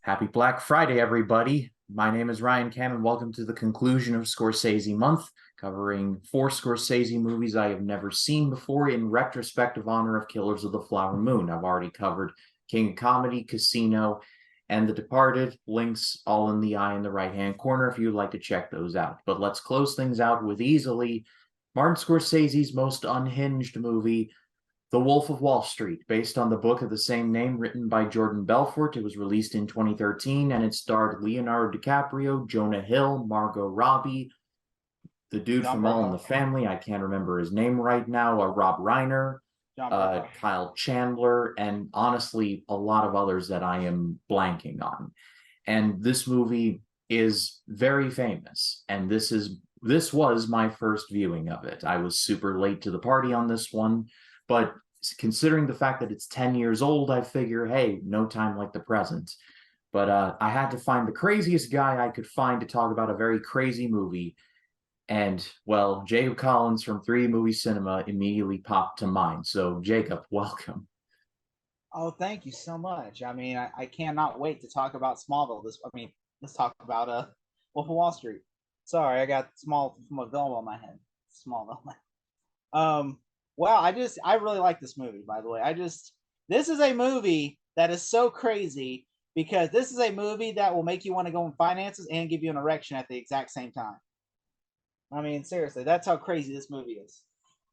Happy Black Friday, everybody. My name is Ryan Cam, and welcome to the conclusion of Scorsese Month, covering four Scorsese movies I have never seen before in retrospective honor of Killers of the Flower Moon. I've already covered King of Comedy, Casino, and The Departed. Links all in the eye in the right-hand corner if you'd like to check those out. But let's close things out with easily Martin Scorsese's most unhinged movie, the Wolf of Wall Street, based on the book of the same name written by Jordan Belfort. It was released in 2013 and it starred Leonardo DiCaprio, Jonah Hill, Margot Robbie, the dude John from All in the Bernthal. Family. I can't remember his name right now. Rob Reiner, John Bernthal. Kyle Chandler, and honestly, a lot of others that I am blanking on. And this movie is very famous. And this was my first viewing of it. I was super late to the party on this one, but considering the fact that it's 10 years old, I figure, hey, no time like the present. But I had to find the craziest guy I could find to talk about a very crazy movie. And, well, Jacob Collins from 3 Movie Cinema immediately popped to mind. So, Jacob, welcome. Oh, thank you so much. I cannot wait to talk about Smallville. Let's talk about Wolf of Wall Street. Sorry, I got Smallville on my head. Smallville. Um, well, I really like this movie. By the way, this is a movie that is so crazy because this is a movie that will make you want to go in finances and give you an erection at the exact same time. I mean, seriously, that's how crazy this movie is.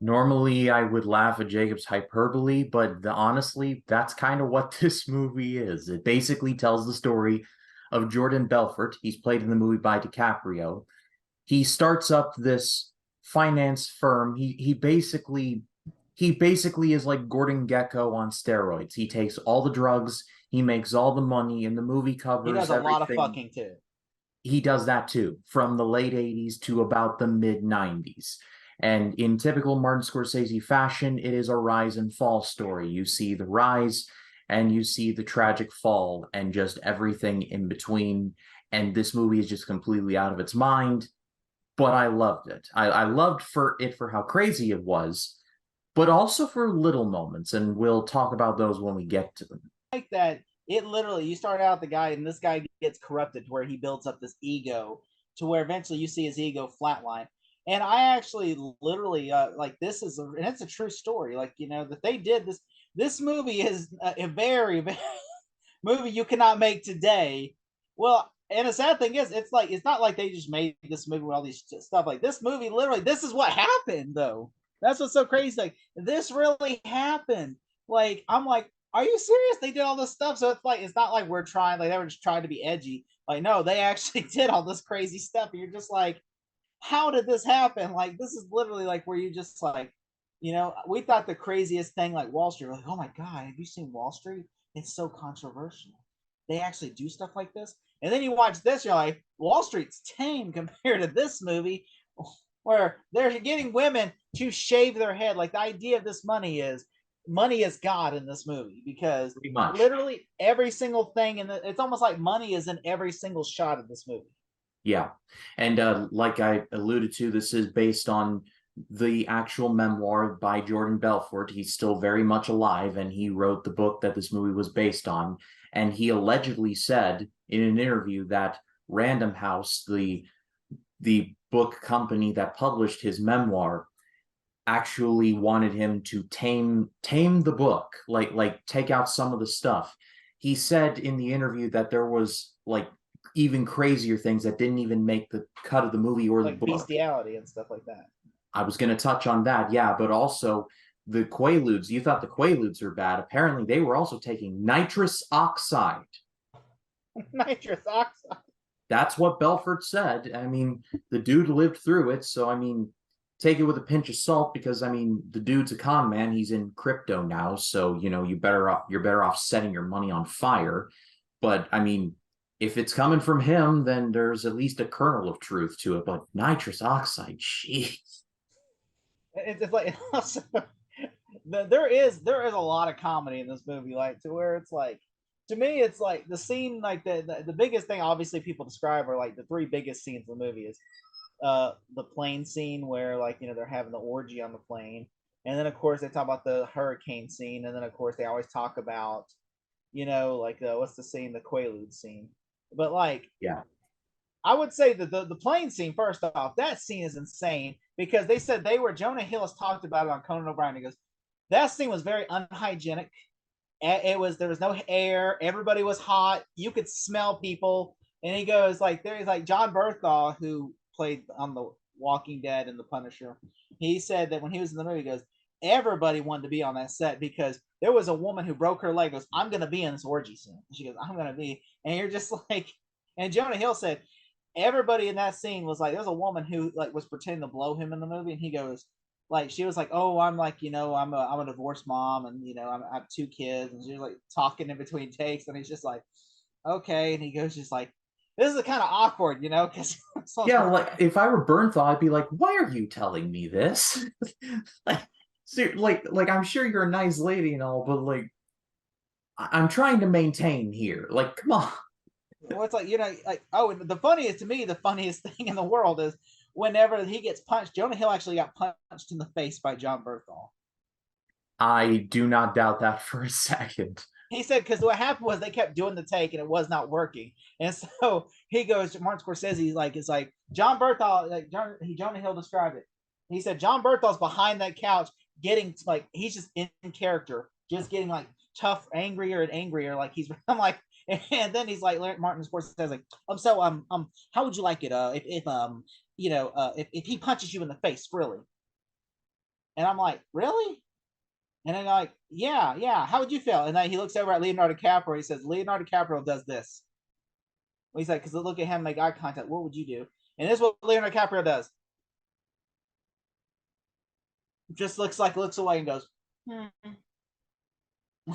Normally, I would laugh at Jacob's hyperbole, but honestly, that's kind of what this movie is. It basically tells the story of Jordan Belfort. He's played in the movie by DiCaprio. He starts up this finance firm. He basically is like Gordon Gekko on steroids. He takes all the drugs, he makes all the money, and the movie He does covers a lot of everything. fucking too. He does that too, from the late 80s to about the mid 90s. And in typical Martin Scorsese fashion, it is a rise and fall story. You see the rise and you see the tragic fall and just everything in between. And this movie is just completely out of its mind, but I loved it. I loved for how crazy it was, but also for little moments. And we'll talk about those when we get to them. Like that, it literally, you start out the guy and this guy gets corrupted to where he builds up this ego to where eventually you see his ego flatline. And I actually literally like this is and it's a true story, like, that they did this movie is a very, very movie you cannot make today. Well, and the sad thing is, it's not like they just made this movie with all these stuff. Like, this movie literally, this is what happened though. That's what's so crazy. Like, this really happened. Like, I'm like, are you serious? They did all this stuff. So it's not like we're trying, like they were just trying to be edgy. Like, no, they actually did all this crazy stuff. And you're just like, how did this happen? Like, this is literally like where you just like, we thought the craziest thing like Wall Street. We're like, oh my God, have you seen Wall Street? It's so controversial. They actually do stuff like this. And then you watch this, you're like, Wall Street's tame compared to this movie where they're getting women to shave their head. Like, the idea of this money is God in this movie, because Pretty much. literally every single thing it's almost like money is in every single shot of this movie. Yeah. And like I alluded to, this is based on the actual memoir by Jordan Belfort. He's still very much alive, and he wrote the book that this movie was based on. And he allegedly said in an interview that Random House, the book company that published his memoir, actually wanted him to tame the book, like take out some of the stuff. He said in the interview that there was like even crazier things that didn't even make the cut of the movie or the Like book. bestiality and stuff like that. I was going to touch on that, yeah, but also the Quaaludes. You thought the Quaaludes were bad. Apparently, they were also taking nitrous oxide. Nitrous oxide. That's what Belfort said. I mean, the dude lived through it, so I mean, take it with a pinch of salt because I mean, the dude's a con man. He's in crypto now, so you're better off setting your money on fire. But I mean, if it's coming from him, then there's at least a kernel of truth to it. But nitrous oxide, jeez. It's like also, there is a lot of comedy in this movie, like, to where it's like, to me it's like the scene, like the biggest thing obviously people describe are like the three biggest scenes of the movie is the plane scene where, like, they're having the orgy on the plane, and then of course they talk about the hurricane scene, and then of course they always talk about like what's the scene, the Quaalude scene. But like, Yeah. I would say that the plane scene, first off, that scene is insane because they said Jonah Hill has talked about it on Conan O'Brien. He goes, that scene was very unhygienic. There was no air. Everybody was hot. You could smell people. And he goes like, there's like John Berthaw, who played on The Walking Dead and The Punisher. He said that when he was in the movie, he goes, everybody wanted to be on that set because there was a woman who broke her leg. Goes, I'm gonna be in this orgy scene. She goes, I'm gonna be, and you're just like, and Jonah Hill said everybody in that scene was like, there's a woman who like was pretending to blow him in the movie, and he goes, like, she was like, oh, I'm like, I'm a divorced mom, and I have 2 kids, and she's like talking in between takes, and he's just like, okay, and he goes just like, this is kind of awkward, because Yeah, like if I were Bernthal, I'd be like, "Why are you telling me this?" like, like I'm sure you're a nice lady and all, but like, I'm trying to maintain here. Like, come on. well, it's like, like, oh, and the funniest to me, the funniest thing in the world is whenever he gets punched, Jonah Hill actually got punched in the face by John Berthal. I do not doubt that for a second. He said because what happened was they kept doing the take and it was not working, and so he goes, Martin Scorsese, like, it's like John Berthal, like Jonah Hill described it. He said John Berthal's behind that couch getting like, he's just in character, just getting like tough, angrier and angrier. Like he's, I'm like, and then he's like, Martin Scorsese, like, how would you like it if he punches you in the face, really? And I'm like, really? And then like, yeah, yeah. How would you feel? And then he looks over at Leonardo DiCaprio. He says, Leonardo DiCaprio does this. He's like, because look at him, make eye contact. What would you do? And this is what Leonardo DiCaprio does. Just looks away and goes, hmm.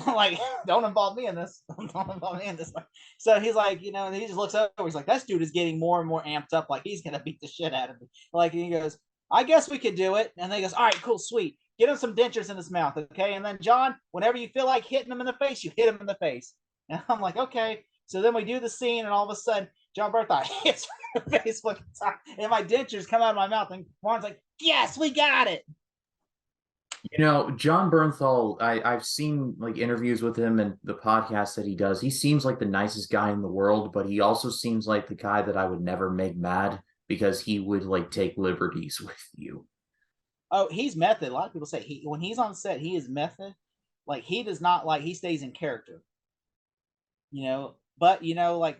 Like, don't involve me in this. Don't involve me in this. So he's like, and he just looks over. He's like, this dude is getting more and more amped up. Like he's gonna beat the shit out of me. Like, and he goes, I guess we could do it. And then he goes, all right, cool, sweet. Get him some dentures in his mouth, okay? And then John, whenever you feel like hitting him in the face, you hit him in the face. And I'm like, okay. So then we do the scene, and all of a sudden, John Bertha hits the face fucking time, and my dentures come out of my mouth, and Warren's like, yes, we got it. John Bernthal, I've seen like interviews with him and the podcast that he does. He seems like the nicest guy in the world, but he also seems like the guy that I would never make mad because he would like take liberties with you. Oh, he's method. A lot of people say when he's on set, he is method. Like he does not, like, he stays in character. But but like,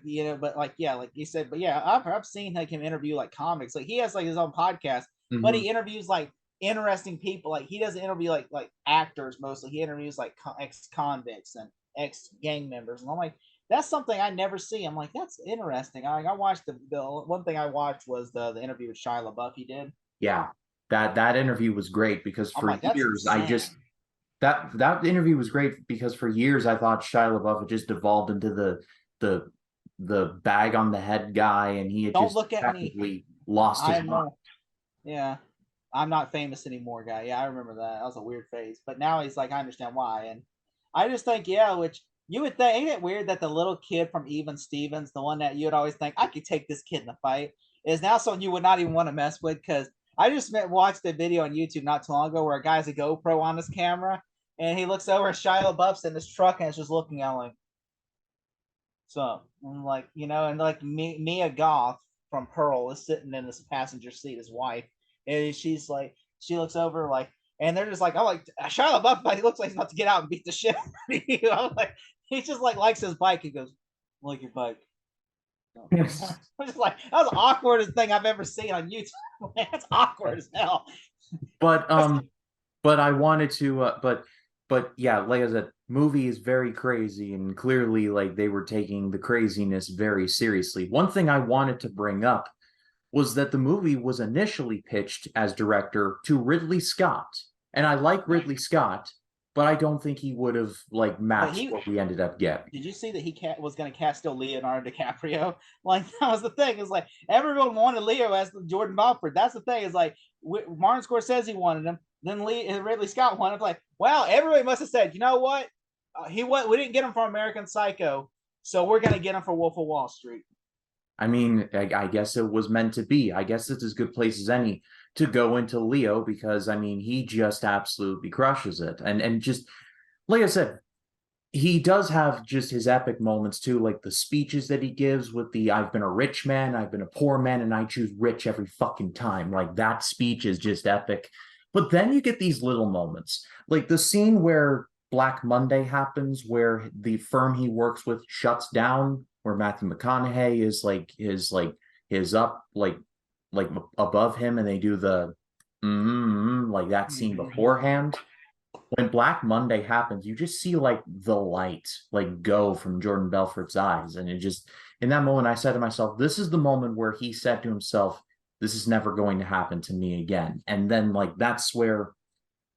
yeah, like you said, but yeah, I've seen like him interview like comics. Like he has like his own podcast, but he interviews like interesting people. Like he doesn't interview like actors mostly. He interviews like ex convicts and ex gang members, and I'm like, that's something I never see. I'm like, that's interesting. I watched the one thing I watched was the interview with Shia LaBeouf he did. Yeah, that interview was great because I'm for like, that's years I insane. just that interview was great because for years I thought Shia LaBeouf had just devolved into the bag on the head guy, and he had Don't just look at me. effectively lost his mind. Yeah, I'm not famous anymore, guy. Yeah, I remember that. That was a weird phase. But now he's like, I understand why. And I just think, yeah, which you would think, ain't it weird that the little kid from Even Stevens, the one that you would always think, I could take this kid in a fight, is now someone you would not even want to mess with? Because I just watched a video on YouTube not too long ago where a guy has a GoPro on his camera, and he looks over at Shia LaBeouf's in his truck and is just looking at him like, so I'm like, and like Mia Goth from Pearl is sitting in this passenger seat, his wife, and she's like, she looks over like, and they're just like, I'm like, Shia LaBeouf, but he looks like he's about to get out and beat the shit out of you. I'm like, he just like likes his bike. He goes, like your bike. Yes. I'm just like, that was the awkwardest thing I've ever seen on YouTube. That's awkward as hell. But I wanted to but yeah, like I said, movie is very crazy, and clearly like they were taking the craziness very seriously. One thing I wanted to bring up was that the movie was initially pitched as director to Ridley Scott. And I like Ridley Scott, but I don't think he would have like matched what we ended up getting. Did you see that he was going to cast still Leonardo DiCaprio? Like that was the thing. It's like everyone wanted Leo as Jordan Belfort. That's the thing. Is like Martin Scorsese wanted him, then Ridley Scott wanted him. Like, wow, everybody must have said, you know what? We didn't get him for American Psycho, so we're going to get him for Wolf of Wall Street. I mean, I guess it was meant to be. I guess it's as good place as any to go into Leo because I mean he just absolutely crushes it. And just like I said, he does have just his epic moments too, like the speeches that he gives with the "I've been a rich man, I've been a poor man, and I choose rich every fucking time." Like that speech is just epic. But then you get these little moments, like the scene where Black Monday happens, where the firm he works with shuts down, where Matthew McConaughey is up like above him, and they do the like that scene beforehand. When Black Monday happens, you just see like the light like go from Jordan Belfort's eyes. And it just in that moment I said to myself, this is the moment where he said to himself, this is never going to happen to me again. And then like that's where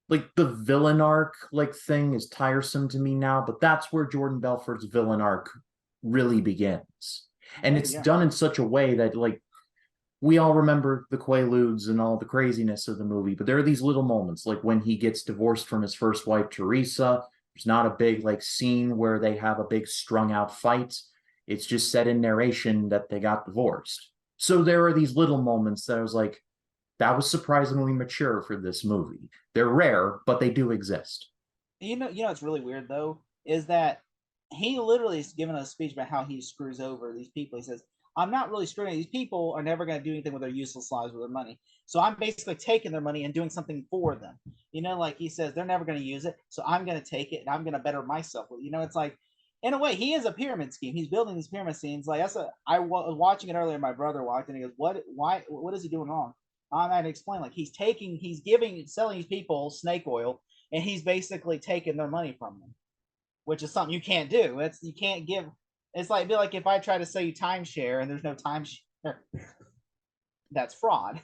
like the villain arc like thing is tiresome to me now, but that's where Jordan Belfort's villain arc really begins. And Oh it's yeah. done in such a way that like we all remember the Quaaludes and all the craziness of the movie, but there are these little moments, like when he gets divorced from his first wife, Teresa. There's not a big like scene where they have a big strung out fight. It's just said in narration that they got divorced. So there are these little moments that I was like, that was surprisingly mature for this movie. They're rare, but they do exist. What's really weird though is that he literally is giving a speech about how he screws over these people. He says, "I'm not really screwing. These people are never going to do anything with their useless lives with their money. So I'm basically taking their money and doing something for them. Like he says, they're never going to use it. So I'm going to take it and I'm going to better myself with. It's like, in a way, he is a pyramid scheme. He's building these pyramid schemes. Like I was watching it earlier. My brother walked in and he goes, "What? Why? What is he doing wrong?" I'm going to explain. Like he's giving, selling these people snake oil, and he's basically taking their money from them, which is something you can't do. You can't give. It's like be like if I try to sell you timeshare and there's no timeshare, that's fraud.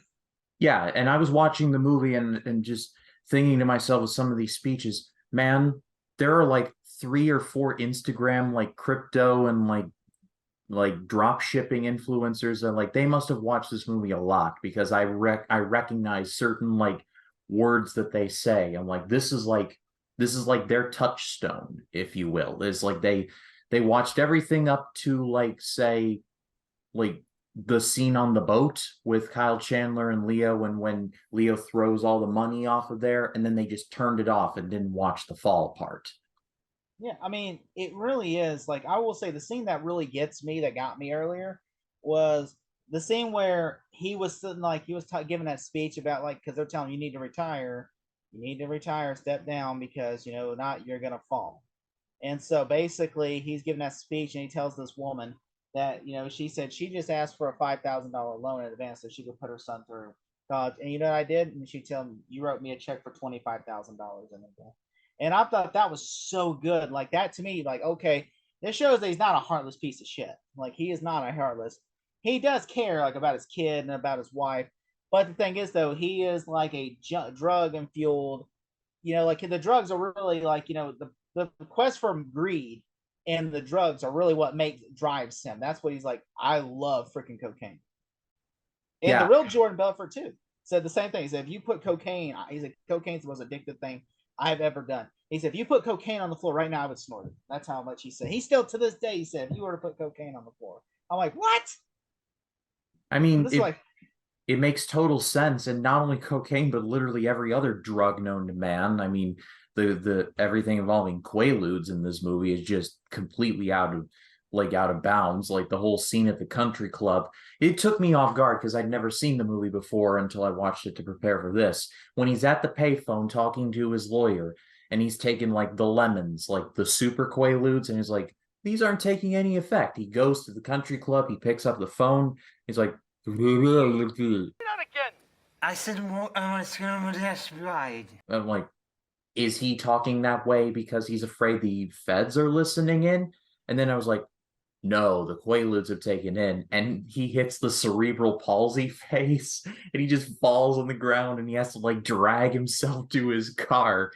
Yeah, and I was watching the movie and just thinking to myself with some of these speeches, man, there are like three or four Instagram like crypto and like drop shipping influencers and like they must have watched this movie a lot because I recognize certain like words that they say. I'm like this is like their touchstone, if you will. It's like they watched everything up to like say like the scene on the boat with Kyle Chandler and Leo and when Leo throws all the money off of there and then they just turned it off and didn't watch the fall part. Yeah, I mean, it really is. Like, I will say the scene that really gets me, that got me earlier, was the scene where he was sitting, like, he was giving that speech about, like, because they're telling him, you need to retire, step down, because, not, you're going to fall. And so basically, he's giving that speech and he tells this woman that, she said she just asked for a $5,000 loan in advance so she could put her son through college. And you know what I did? And she told him, you wrote me a check for $25,000 in advance. And I thought that was so good. Like that to me, like, okay, this shows that he's not a heartless piece of shit. Like he is not a heartless. He does care like about his kid and about his wife. But the thing is, though, he is like a drug and fueled. Like the drugs are really like the quest for greed and the drugs are really what drives him. That's what he's like. I love freaking cocaine. And the Yeah, real Jordan Belfort too said the same thing. He said, if you put cocaine, he said cocaine's the most addictive thing I've ever done. He said, if you put cocaine on the floor right now, I would snort it. That's how much he said. He still to this day he said, if you were to put cocaine on the floor, I'm like, what? I And mean this is like, it makes total sense and not only cocaine but literally every other drug known to man. I mean the everything involving quaaludes in this movie is just completely out of bounds, like the whole scene at the country club. It took me off guard because I'd never seen the movie before until I watched it to prepare for this. When he's at the payphone talking to his lawyer and he's taking like the lemons, like the super quaaludes, and he's like, these aren't taking any effect. He goes to the country club, he picks up the phone, he's like, Not again. I said, well, I was going to that's right. I'm like, is he talking that way because he's afraid the feds are listening in? And then I was like, no, the Quaaludes have taken in. And he hits the cerebral palsy face and he just falls on the ground and he has to like drag himself to his car.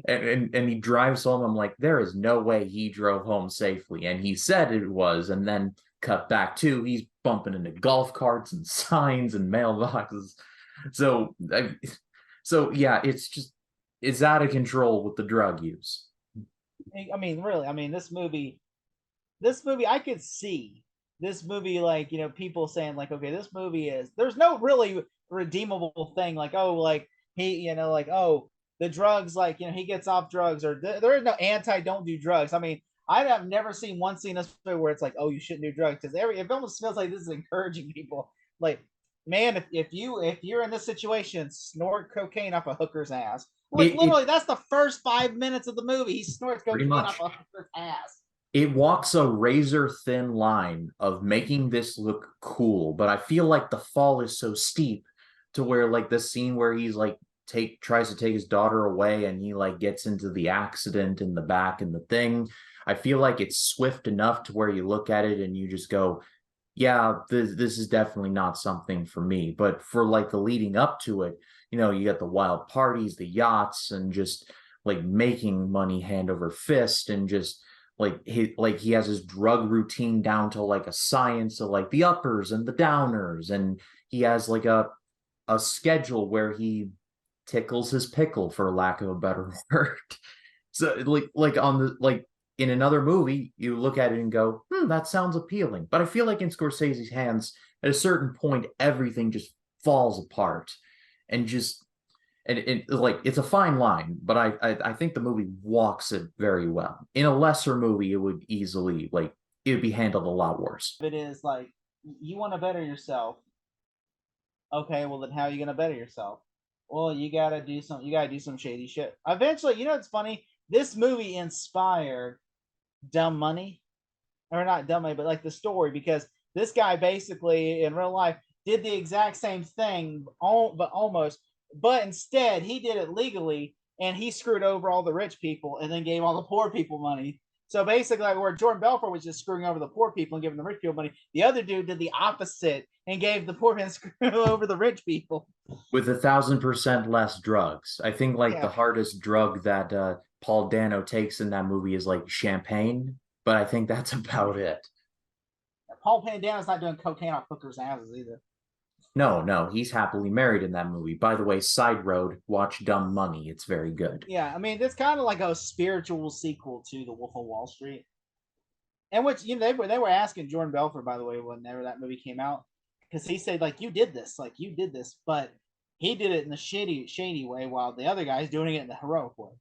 And he drives home. I'm like, there is no way he drove home safely. And he said it was. And then cut back to he's bumping into golf carts and signs and mailboxes. So so yeah, it's out of control with the drug use. I mean, really, I mean, this movie, I could see this movie, like, people saying, like, okay, this movie there's no really redeemable thing, like, oh, like, he, like, oh, the drugs, like, he gets off drugs, or there is no anti don't do drugs. I mean, I have never seen one scene where it's like, oh, you shouldn't do drugs, because it almost feels like this is encouraging people. Like, man, if you're in this situation, snort cocaine up a hooker's ass. Like, literally, that's the first 5 minutes of the movie. He snorts cocaine up a hooker's ass. It walks a razor thin line of making this look cool, but I feel like the fall is so steep to where, like, the scene where he's like tries to take his daughter away and he like gets into the accident in the back and the thing. I feel like it's swift enough to where you look at it and you just go, yeah, this is definitely not something for me. But for like the leading up to it, you got the wild parties, the yachts, and just like making money hand over fist, and just he has his drug routine down to like a science of like the uppers and the downers, and he has like a schedule where he tickles his pickle, for lack of a better word. So like on the like in another movie, you look at it and go, that sounds appealing. But I feel like in Scorsese's hands, at a certain point, everything just falls apart, and just and it like it's a fine line, but I think the movie walks it very well. In a lesser movie, it would easily it would be handled a lot worse. It is like, you want to better yourself. Okay, well then how are you gonna better yourself? Well, you gotta do some shady shit. Eventually, it's funny. This movie inspired Dumb Money, or not Dumb Money, but like the story, because this guy basically in real life did the exact same thing, but almost. But instead, he did it legally, and he screwed over all the rich people and then gave all the poor people money. So basically, like, where Jordan Belfort was just screwing over the poor people and giving the rich people money, the other dude did the opposite and gave the poor men screw over the rich people. With 1,000% less drugs. I think the hardest drug that Paul Dano takes in that movie is like champagne, but I think that's about it. Paul Dano's not doing cocaine on hookers' asses either. No, he's happily married in that movie. By the way, side road, watch Dumb Money. It's very good. Yeah, I mean, it's kind of like a spiritual sequel to The Wolf of Wall Street. And which, they were asking Jordan Belfort, by the way, whenever that movie came out, because he said, like, you did this, but he did it in the shady way, while the other guy's doing it in the heroic way.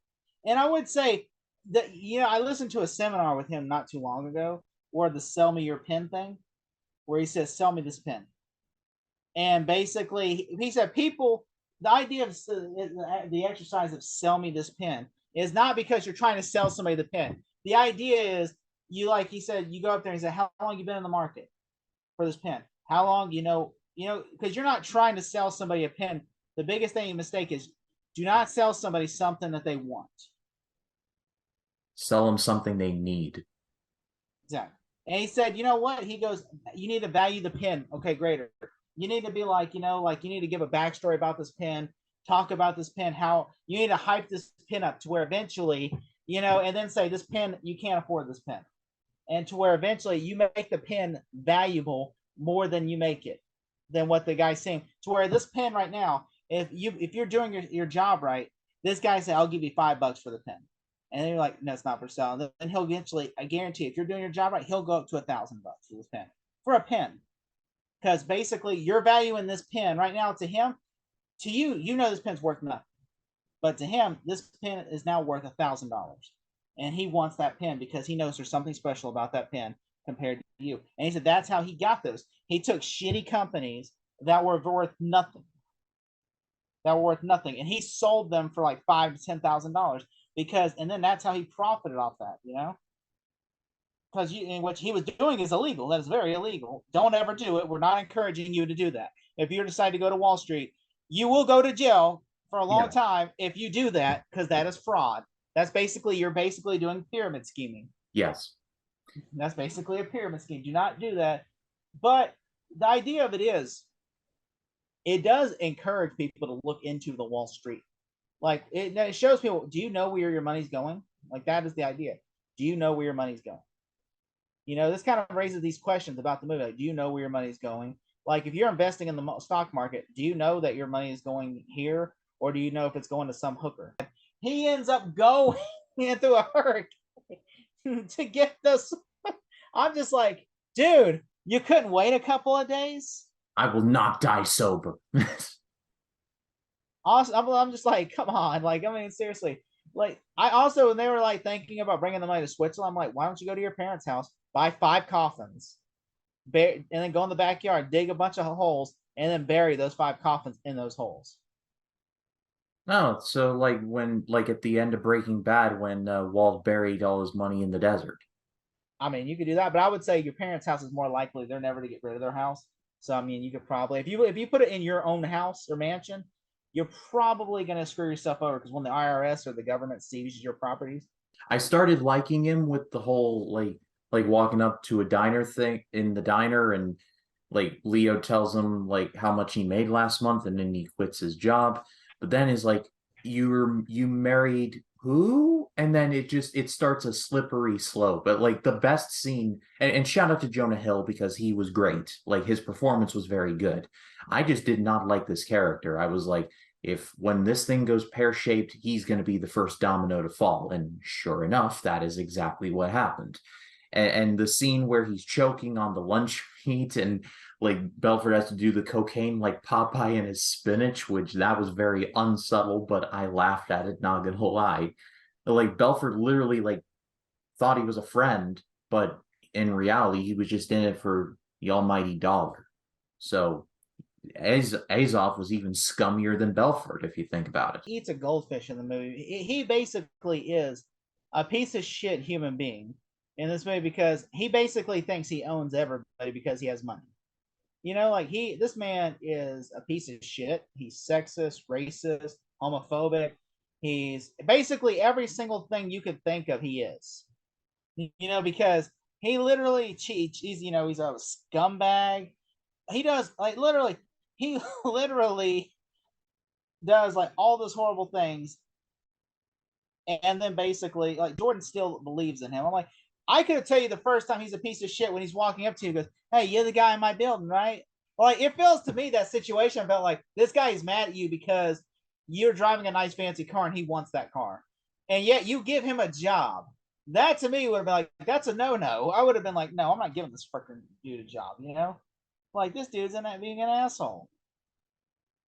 And I would say that, I listened to a seminar with him not too long ago, where the sell me your pen thing, where he says, sell me this pen. And basically, he said, the idea of the exercise of sell me this pen is not because you're trying to sell somebody the pen. The idea is, he said, you go up there and say, how long you been in the market for this pen? How long, because you're not trying to sell somebody a pen. The biggest mistake is, do not sell somebody something that they want. Sell them something they need. Exactly. And he said, you know what? He goes, you need to value the pen. Okay, greater. You need to be like, you need to give a backstory about this pen, talk about this pen, how you need to hype this pen up to where eventually, and then say, this pen, you can't afford this pen. And to where eventually you make the pen valuable more than you make it, than what the guy's saying. To where this pen right now, if you're doing your job right, this guy said, I'll give you $5 for the pen. And then you're like, no, it's not for sale. And then he'll eventually, I guarantee, if you're doing your job right, he'll go up to $1,000 for this pen. For a pen. Because basically, your value in this pen right now, to him, to you, this pen's worth nothing. But to him, this pen is now worth $1,000. And he wants that pen because he knows there's something special about that pen compared to you. And he said that's how he got those. He took shitty companies that were worth nothing. And he sold them for like $5,000 to $10,000 and then that's how he profited off that, Because what he was doing is illegal. That is very illegal. Don't ever do it. We're not encouraging you to do that. If you decide to go to Wall Street, you will go to jail for a long time if you do that, because that is fraud. You're basically doing pyramid scheming. Yes. That's basically a pyramid scheme. Do not do that. But the idea of it is, it does encourage people to look into the Wall Street. Like, it shows people, do you know where your money's going? Like, that is the idea. Do you know where your money's going? This kind of raises these questions about the movie. Like, do you know where your money's going? Like, if you're investing in the stock market, do you know that your money is going here? Or do you know if it's going to some hooker? He ends up going into a hurricane to get this. I'm just like, dude, you couldn't wait a couple of days? I will not die sober. Also, I'm just like, come on, like, I mean, seriously. Like, I also, when they were like thinking about bringing the money to Switzerland, I'm like, why don't you go to your parents' house, buy 5 coffins, and then go in the backyard, dig a bunch of holes, and then bury those 5 coffins in those holes. No, so like like at the end of Breaking Bad when Walt buried all his money in the desert. I mean, you could do that, but I would say your parents' house is more likely they're never to get rid of their house. So I mean, you could probably, if you put it in your own house or mansion, you're probably going to screw yourself over because when the IRS or the government seizes your properties. I started liking him with the whole like walking up to a diner thing in the diner and like Leo tells him like how much he made last month and then he quits his job. But then is like you married who? And then it starts a slippery slope. But like the best scene and shout out to Jonah Hill because he was great. Like his performance was very good. I just did not like this character. I was like, if when this thing goes pear-shaped, he's going to be the first domino to fall. And sure enough, that is exactly what happened. And the scene where he's choking on the lunch meat and like Belford has to do the cocaine like Popeye and his spinach, which that was very unsubtle, but I laughed at it, not gonna lie. Like Belford literally like thought he was a friend, but in reality, he was just in it for the almighty dollar. So Azov was even scummier than Belford, if you think about it. He eats a goldfish in the movie. He basically is a piece of shit human being in this movie because he basically thinks he owns everybody because he has money. You know, like this man is a piece of shit. He's sexist, racist, homophobic. He's basically every single thing you could think of. He is, you know, because he literally cheats. He's a scumbag. He does like literally. He literally does like all those horrible things, and then basically like Jordan still believes in him. I'm like, I could tell you the first time he's a piece of shit when he's walking up to you and goes, "Hey, you're the guy in my building, right?" Like it feels to me that situation felt like this guy is mad at you because you're driving a nice fancy car and he wants that car, and yet you give him a job. That to me would have been like that's a no. I would have been like, no, I'm not giving this fucking dude a job. You know, like this dude's in that being an asshole.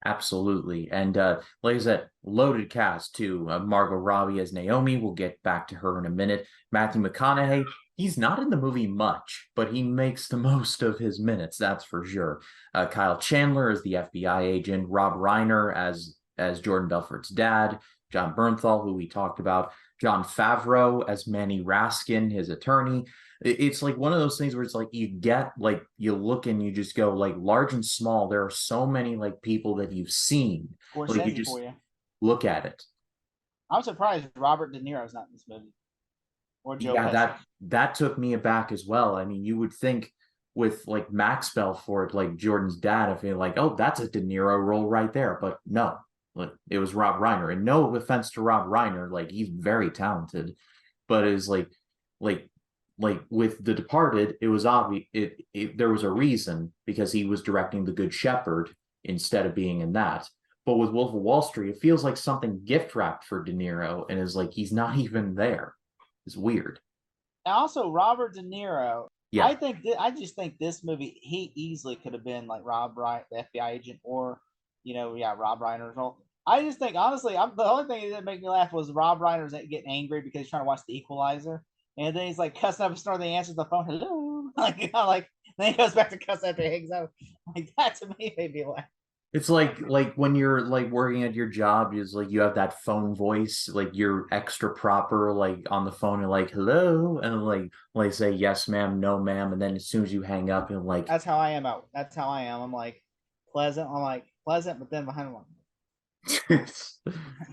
Absolutely. And like I said, loaded cast too. Margot Robbie as Naomi. We'll get back to her in a minute. Matthew McConaughey, he's not in the movie much, but he makes the most of his minutes, that's for sure. Kyle Chandler as the FBI agent, Rob Reiner as Jordan Belfort's dad, John Bernthal, who we talked about, John Favreau as Manny Raskin, his attorney. It's like one of those things where it's like you get like you look and you just go like large and small. There are so many like people that you've seen. Like you Scorsese just for you. look at it. I'm surprised Robert De Niro's not in this movie or Joe Yeah, Pesci. that took me aback as well. I mean, you would think with like Max Belfort, like Jordan's dad, if you're like, oh, that's a De Niro role right there. But no, like, it was Rob Reiner. And no offense to Rob Reiner, like he's very talented, but it's like like with The Departed, it was obvious there was a reason because he was directing The Good Shepherd instead of being in that. But with Wolf of Wall Street, it feels like something gift wrapped for De Niro, and is like he's not even there. It's weird. And also, Robert De Niro. Yeah, I just think this movie he easily could have been like Rob Wright, the FBI agent, or Rob Reiner's role. I just think honestly, the only thing that didn't make me laugh was Rob Reiner's getting angry because he's trying to watch The Equalizer, and then he's like cussing up a storm. Then he answers the phone, "Hello," like then he goes back to cuss after he hangs out. Like that to me made me laugh. it's like when you're like working at your job, is like you have that phone voice, like you're extra proper, like on the phone and like hello, and like say yes ma'am, no ma'am, and then as soon as you hang up and like That's how I am out. That's how I am. I'm like pleasant. I'm like pleasant, but then behind him,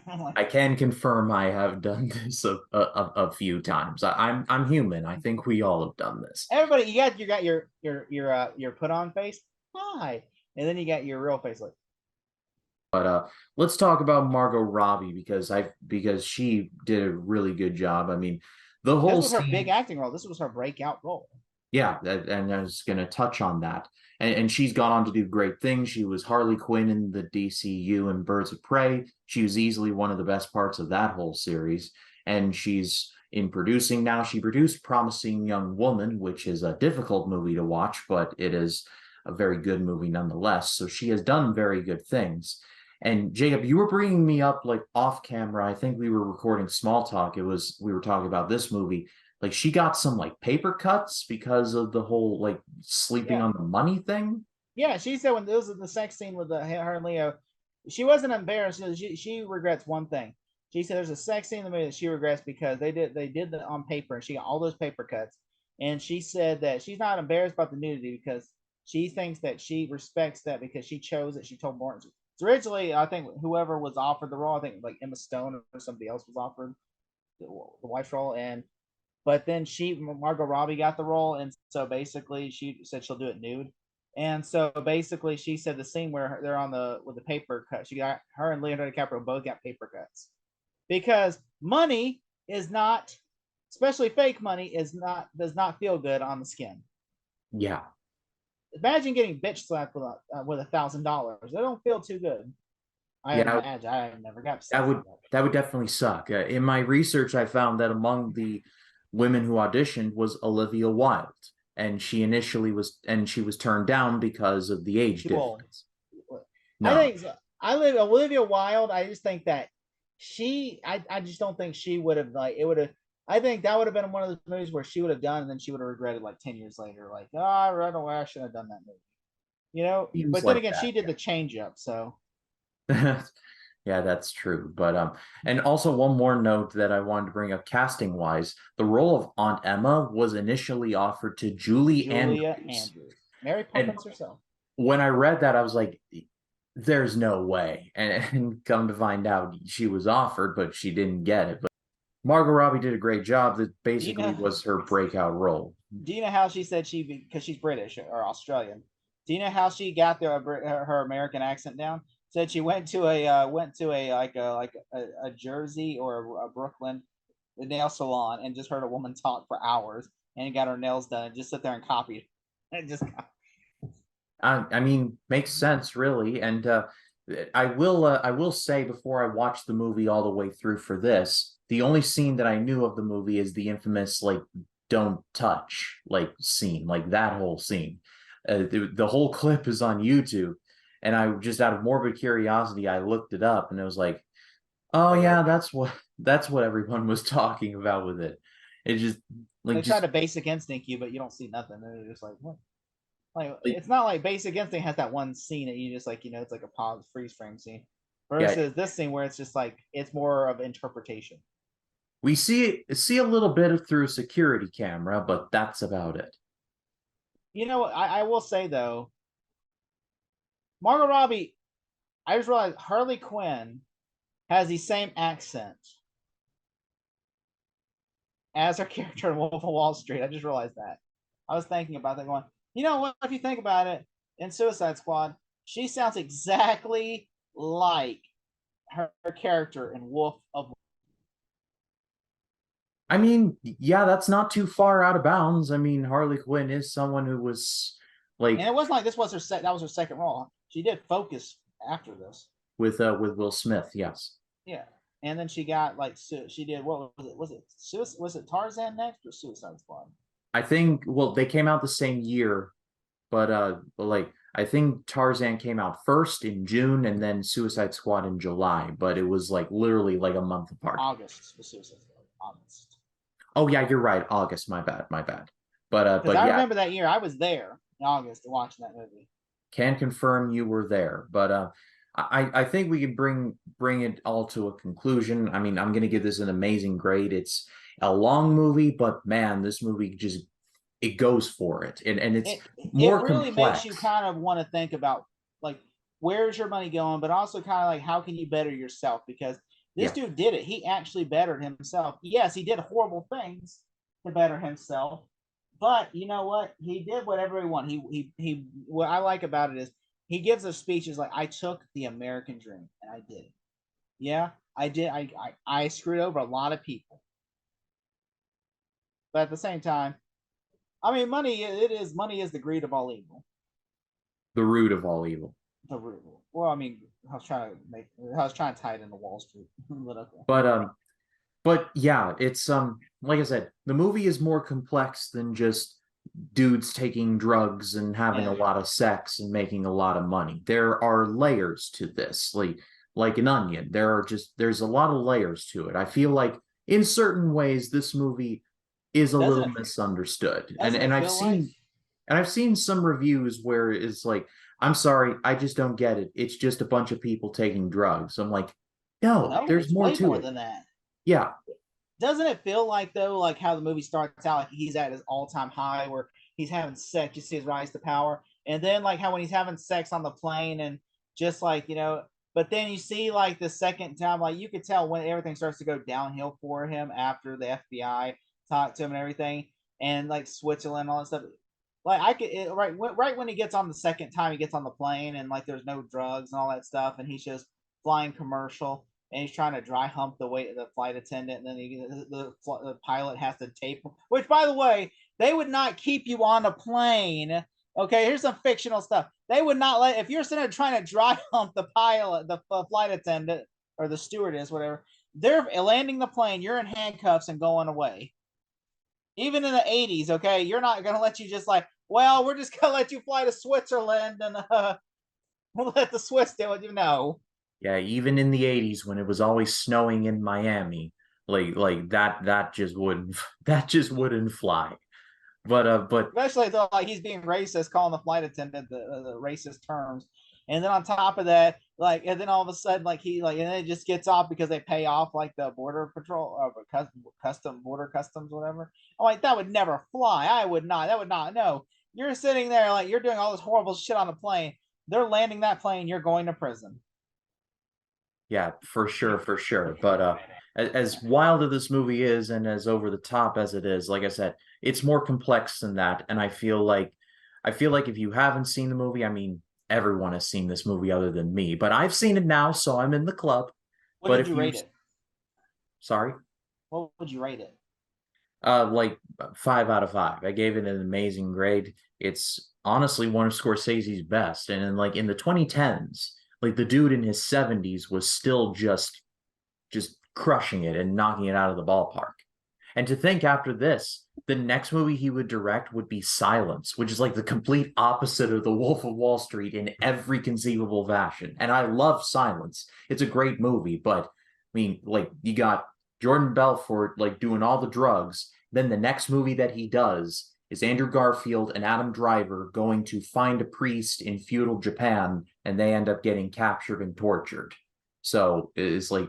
I'm like, I can confirm I have done this a few times. I'm human. I think we all have done this. everybody, you got your put on face. Hi, and then you got your real face. Like Let's talk about Margot Robbie because she did a really good job. I mean, the this whole was her big scene, acting role. This was her breakout role. yeah, and I was going to touch on that. And she's gone on to do great things. She was Harley Quinn in the DCU and Birds of Prey. She was easily one of the best parts of that whole series. And she's in producing now. She produced Promising Young Woman, which is a difficult movie to watch, but it is a very good movie nonetheless. So she has done very good things. And Jacob, you were bringing me up like off camera. I think we were recording small talk. We were talking about this movie. Like she got some like paper cuts because of the whole like sleeping Yeah, on the money thing. yeah. She said when this was the sex scene with her and Leo, she wasn't embarrassed. She regrets one thing. She said there's a sex scene in the movie that she regrets because they did that on paper and she got all those paper cuts. And she said that she's not embarrassed about the nudity because she thinks that she respects that because she chose it. She told Martin. So originally, I think whoever was offered the role, I think like Emma Stone or somebody else was offered the wife's role, and but then Margot Robbie got the role, and so basically she said she'll do it nude. And so basically she said the scene where they're on the with the paper cut, she got her and Leonardo DiCaprio both got paper cuts because money is not, especially fake money, does not feel good on the skin. Yeah. Imagine getting bitch slapped with $1,000. They don't feel too good. I Yeah, imagine. I never got that would definitely suck. In my research, I found that among the women who auditioned was Olivia Wilde, and she was turned down because of the age Well, difference. I No, think I live Olivia Wilde. I just think that I just don't think she would have like it would have. I think that would have been one of those movies where she would have done, and then she would have regretted like 10 years later, like, oh, I don't know, I should have done that movie, you know. seems But then like again, she that. did the change up, so Yeah. Yeah, that's true. But and also one more note that I wanted to bring up casting wise, the role of Aunt Emma was initially offered to Julie Julia Andrews. Andrews, Mary And Poppins herself. when I read that, I was like, there's no way. And come to find out she was offered, but she didn't get it. But Margot Robbie did a great job. That Do you basically know? was her breakout role. Do you know how she said because she's British or Australian? Do you know how she got her American accent down? Said she went to a a Jersey or a Brooklyn nail salon and just heard a woman talk for hours and got her nails done and just sit there and copied and just I mean, makes sense, really. And I will say before I watched the movie all the way through for this, the only scene that I knew of the movie is the infamous like "don't touch" like scene, like that whole scene. The whole clip is on YouTube, and I just out of morbid curiosity, I looked it up, and it was like, oh yeah, that's what everyone was talking about with it. It just like they try just to basic instinct you, but you don't see nothing. And they're just like, what? Like like it's not like Basic Instinct has that one scene that you just like, it's like a pause freeze frame scene. yeah, Versus this scene where it's just like it's more of interpretation. we see a little bit of through a security camera, but that's about it. You know what? I will say though, Margot Robbie, I just realized Harley Quinn has the same accent as her character in Wolf of Wall Street. I just realized that. I was thinking about that going, you know what, if you think about it, in Suicide Squad, she sounds exactly like her character in Wolf of. I mean, yeah, that's not too far out of bounds. I mean, Harley Quinn is someone who was And like it wasn't like this was that was her second role. She did Focus after this. with Will Smith, yes. Yeah. And then she got like she did what was it? Was it Tarzan next or Suicide Squad? I think well, they came out the same year, but like I think Tarzan came out first in June and then Suicide Squad in July, but it was like literally like a month apart. August was Suicide Squad. August. Oh yeah, you're right. August, my bad, my bad. Because But I yeah, remember that year I was there in August watching that movie. can confirm you were there. But I think we can bring it all to a conclusion. I mean, I'm gonna give this an amazing grade. It's a long movie, but man, this movie just it goes for it. And it's It more really makes you complex. kind of want to think about like where's your money going, but also kind of like how can you better yourself because this Yeah. dude did it. He actually bettered himself. Yes, he did horrible things to better himself, but you know what? He did what everyone. He. What I like about it is he gives us speeches like, "I took the American dream and I did it. Yeah, I did. I screwed over a lot of people, but at the same time, I mean, money is the greed of all evil. The root of all evil. The root. Well, I mean, I was trying to tie it into Wall Street, but okay. But yeah, it's like I said, the movie is more complex than just dudes taking drugs and having a lot of sex and making a lot of money. There are layers to this, like an onion. There's a lot of layers to it. I feel like in certain ways this movie is a Doesn't little it? misunderstood. Doesn't it feel like? And I've seen some reviews where it's like, I'm sorry, I just don't get it. It's just a bunch of people taking drugs. I'm like, no, No, there's it's more way to more it. than that. Yeah. Doesn't it feel like though, like how the movie starts out, like he's at his all-time high where he's having sex, you see his rise to power, and then like how when he's having sex on the plane and just like but then you see like the second time, like you could tell when everything starts to go downhill for him after the FBI talked to him and everything, and like Switzerland and all that stuff. Like right when he gets on the second time he gets on the plane and like there's no drugs and all that stuff, and he's just flying commercial and he's trying to dry hump the flight attendant, and then the pilot has to tape him. Which, by the way, they would not keep you on a plane. Okay, here's some fictional stuff. They would not let if you're sitting there trying to dry hump the pilot, the flight attendant, or the stewardess, whatever. They're landing the plane. You're in handcuffs and going away. Even in the 80s, okay, you're not gonna let you just like, well, we're just gonna let you fly to Switzerland and we'll let the Swiss do it. Yeah, even in the 80s when it was always snowing in Miami, like that just wouldn't that just wouldn't fly. But Especially though, like he's being racist, calling the flight attendant the racist terms, and then on top of that, like, and then all of a sudden, like and then it just gets off because they pay off like the border patrol or border customs, whatever. I'm like, that would never fly. I would not. That would not. No, you're sitting there like you're doing all this horrible shit on a plane. They're landing that plane. You're going to prison. yeah, for sure. But as wild as this movie is and as over the top as it is, like I said, it's more complex than that. And I feel like if you haven't seen the movie, I mean, everyone has seen this movie other than me, but I've seen it now, so I'm in the club. What But did if you you, rate it? sorry, What would you rate it? like 5 out of 5. I gave it an amazing grade. It's honestly one of Scorsese's best. And in the 2010s, like the dude in his 70s was still just crushing it and knocking it out of the ballpark. And to think after this, the next movie he would direct would be Silence, which is like the complete opposite of The Wolf of Wall Street in every conceivable fashion. And I love Silence. It's a great movie, but I mean, like you got Jordan Belfort like doing all the drugs. Then the next movie that he does is Andrew Garfield and Adam Driver going to find a priest in feudal Japan, and they end up getting captured and tortured. So it's like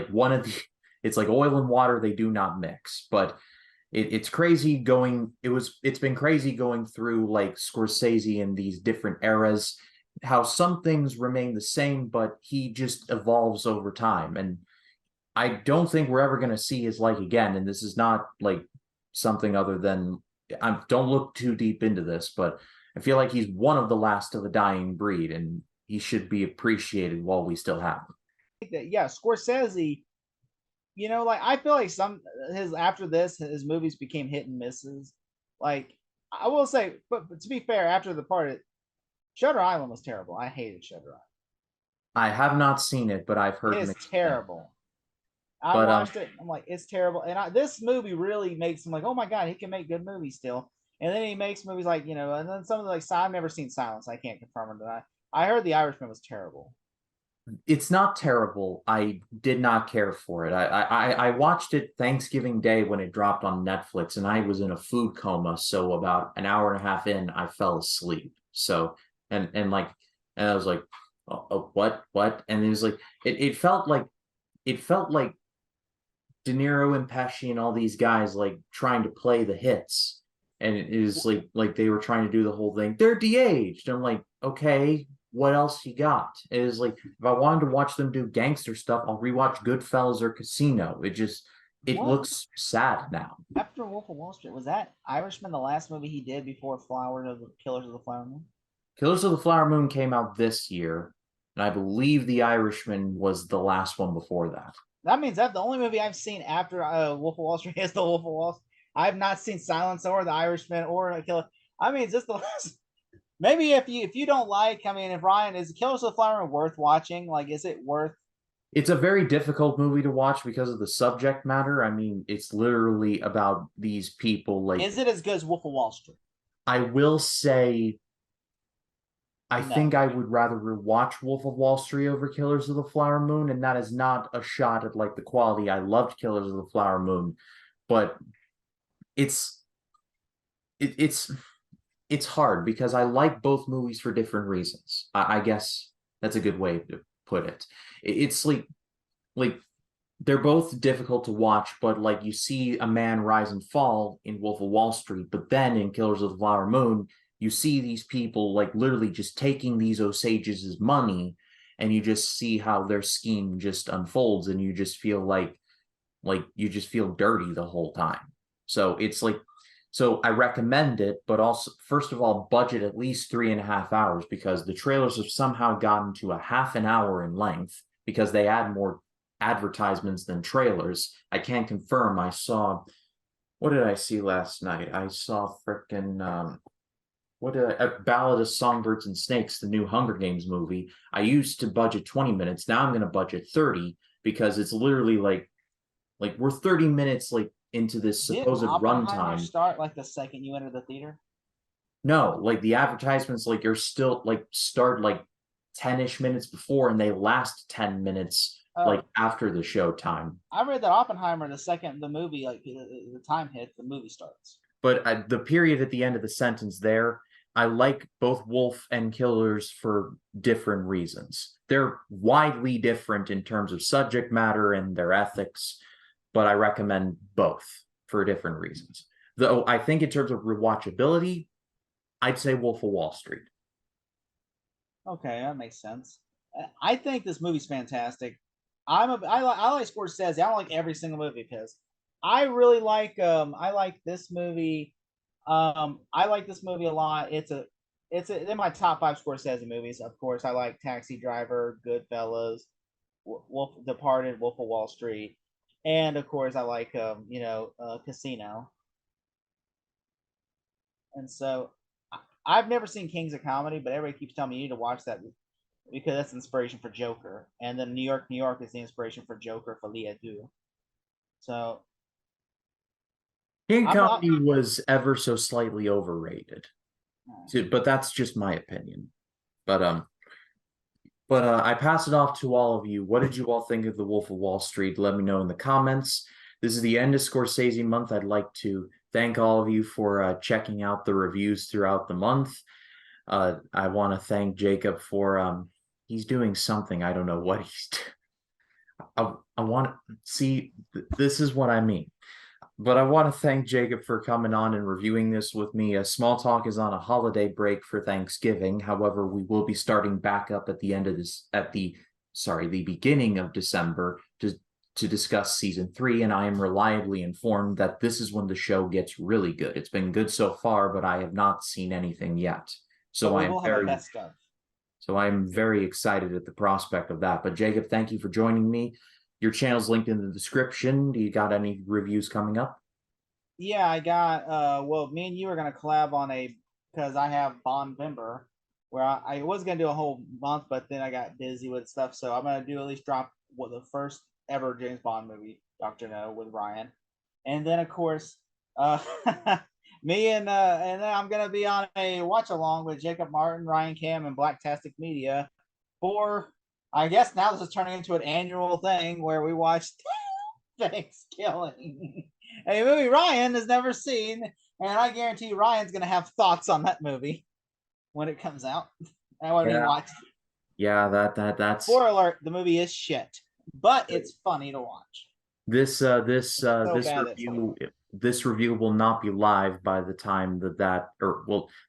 one of the it's like oil and water, they do not mix. But it's crazy going it's been crazy going through like Scorsese in these different eras, how some things remain the same but he just evolves over time. And I don't think we're ever going to see his like again. And this is not like something other than I don't look too deep into this, but I feel like he's one of the last of a dying breed, and he should be appreciated while we still have him. Yeah, Scorsese, like I feel like some his after this his movies became hit and misses. Like I will say, but to be fair, after the part, Shutter Island was terrible. I hated Shutter Island. I have not seen it, but I've It heard is mixed things. terrible. I But watched it. I'm like, it's terrible. And this movie really makes him like, oh my god, he can make good movies still. And then he makes movies like and then some of the like I've never seen Silence. I can't confirm or deny. I heard The Irishman was terrible. it's not terrible. I did not care for it. I watched it Thanksgiving Day when it dropped on Netflix, and I was in a food coma. So about an hour and a half in, I fell asleep. So and I was like, oh, what? And it was like it felt like De Niro and Pesci and all these guys like trying to play the hits, and it is like they were trying to do the whole thing. They're de-aged. I'm like, okay, what else you got? It is like if I wanted to watch them do gangster stuff, I'll rewatch Goodfellas or Casino. It What looks sad now. after Wolf of Wall Street was that Irishman the last movie he did before Flower of the Killers of the Flower Moon? Killers of the Flower Moon came out this year, and I believe The Irishman was the last one before that. That means that the only movie I've seen after Wolf of Wall Street is the Wolf of Wall Street. I've not seen Silence or The Irishman or a Killer. I mean, just the last. Maybe if you don't like, I mean, if Ryan is Killers of the Flower Moon worth watching? Like, is it worth? It's a very difficult movie to watch because of the subject matter. I mean, it's literally about these people like Is it as good as Wolf of Wall Street? I will say I No. think I would rather rewatch Wolf of Wall Street over Killers of the Flower Moon, and that is not a shot at like the quality. I loved Killers of the Flower Moon, but it's it's it's hard because I like both movies for different reasons. I guess that's a good way to put it. It's like they're both difficult to watch, but like you see a man rise and fall in Wolf of Wall Street, but then in Killers of the Flower Moon, you see these people like literally just taking these Osages' money, and you just see how their scheme just unfolds, and you just feel like you just feel dirty the whole time. So it's like so I recommend it, but also first of all, budget at least 3.5 hours because the trailers have somehow gotten to a half an hour in length because they add more advertisements than trailers. I can't confirm. I saw what did I see last night? I saw frickin' what did Ballad of Songbirds and Snakes, the new Hunger Games movie. I used to budget 20 minutes. Now I'm gonna budget 30 because it's literally like we're 30 minutes like into this Didn't supposed Oppenheimer runtime. start like the second you enter the theater? No, like the advertisements like are still like start like 10-ish minutes before and they last 10 minutes like Oh, after the show time. I read that Oppenheimer, the second the movie, like the time hits, the movie starts. But the period at the end of the sentence there, I like both Wolf and Killers for different reasons. They're widely different in terms of subject matter and their ethics, but I recommend both for different reasons. Though I think in terms of rewatchability, I'd say Wolf of Wall Street. Okay, that makes sense. I think this movie's fantastic. I like Scorsese. I don't like every single movie because I really I like this movie. I like this movie a lot. It's in my top five Scorsese movies. Of course, I like Taxi Driver, Goodfellas, Wolf Departed, Wolf of Wall Street, and of course I like Casino. And so I've never seen Kings of Comedy, but everybody keeps telling me you need to watch that because that's inspiration for Joker. And then New York, New York is the inspiration for Joker for Leah Du. So King I'm not. Comedy was ever so slightly overrated, but that's just my opinion. But I pass it off to all of you. What did you all think of The Wolf of Wall Street? Let me know in the comments. This is the end of Scorsese month. I'd like to thank all of you for checking out the reviews throughout the month. I want to thank Jacob for he's doing something. I don't know what he's doing. I want to see, this is what I mean. But I want to thank Jacob for coming on and reviewing this with me. Small Talk is on a holiday break for Thanksgiving. However, we will be starting back up at the end of this, the beginning of December to discuss season 3. And I am reliably informed that this is when the show gets really good. It's been good so far, but I have not seen anything yet. So we will have a best of. So I'm very excited at the prospect of that. But Jacob, thank you for joining me. Your channel's linked in the description. Do you got any reviews coming up? Yeah, I got well, me and you are gonna collab on because I have Bond Member where I was gonna do a whole month, but then I got busy with stuff. So I'm gonna do at least drop the first ever James Bond movie, Dr. No, with Ryan. And then of course, uh me and then I'm gonna be on a watch along with Jacob Martin, Ryan Cam, and Blacktastic Media for I guess now this is turning into an annual thing where we watch Thanksgiving. A movie Ryan has never seen, and I guarantee Ryan's gonna have thoughts on that movie when it comes out. And when we watch it. Yeah, that's Spoiler alert, the movie is shit, but it's funny to watch. This review will not be live by the time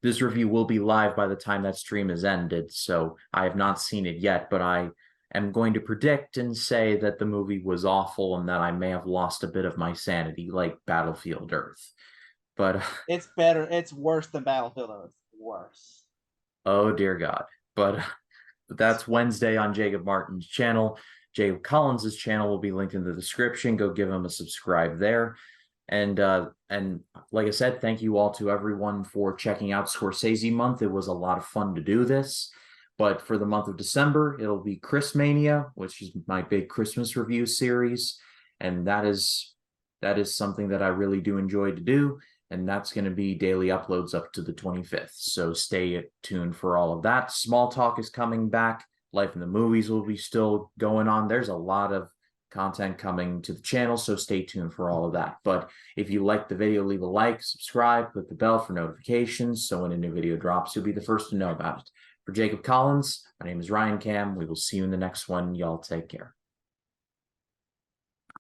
this review will be live by the time that stream is ended. So I have not seen it yet, but I am going to predict and say that the movie was awful and that I may have lost a bit of my sanity, like Battlefield Earth. But it's better. It's worse than Battlefield Earth. Worse. Oh dear God! But that's Wednesday on Jacob Martin's channel. Jacob Collins's channel will be linked in the description. Go give him a subscribe there. And like I said, thank you all to everyone for checking out Scorsese month. It was a lot of fun to do this. But for the month of December, it'll be Chris Mania, which is my big Christmas review series. And that is something that I really do enjoy to do. and that's going to be daily uploads up to the 25th. So stay tuned for all of that. Small Talk is coming back. Life in the Movies will be still going on. There's a lot of content coming to the channel, so stay tuned for all of that. But if you like the video, leave a like, subscribe, click the bell for notifications, so when a new video drops, you'll be the first to know about it. For Jacob Collins, my name is Ryan Cam. We will see you in the next one. Y'all take care.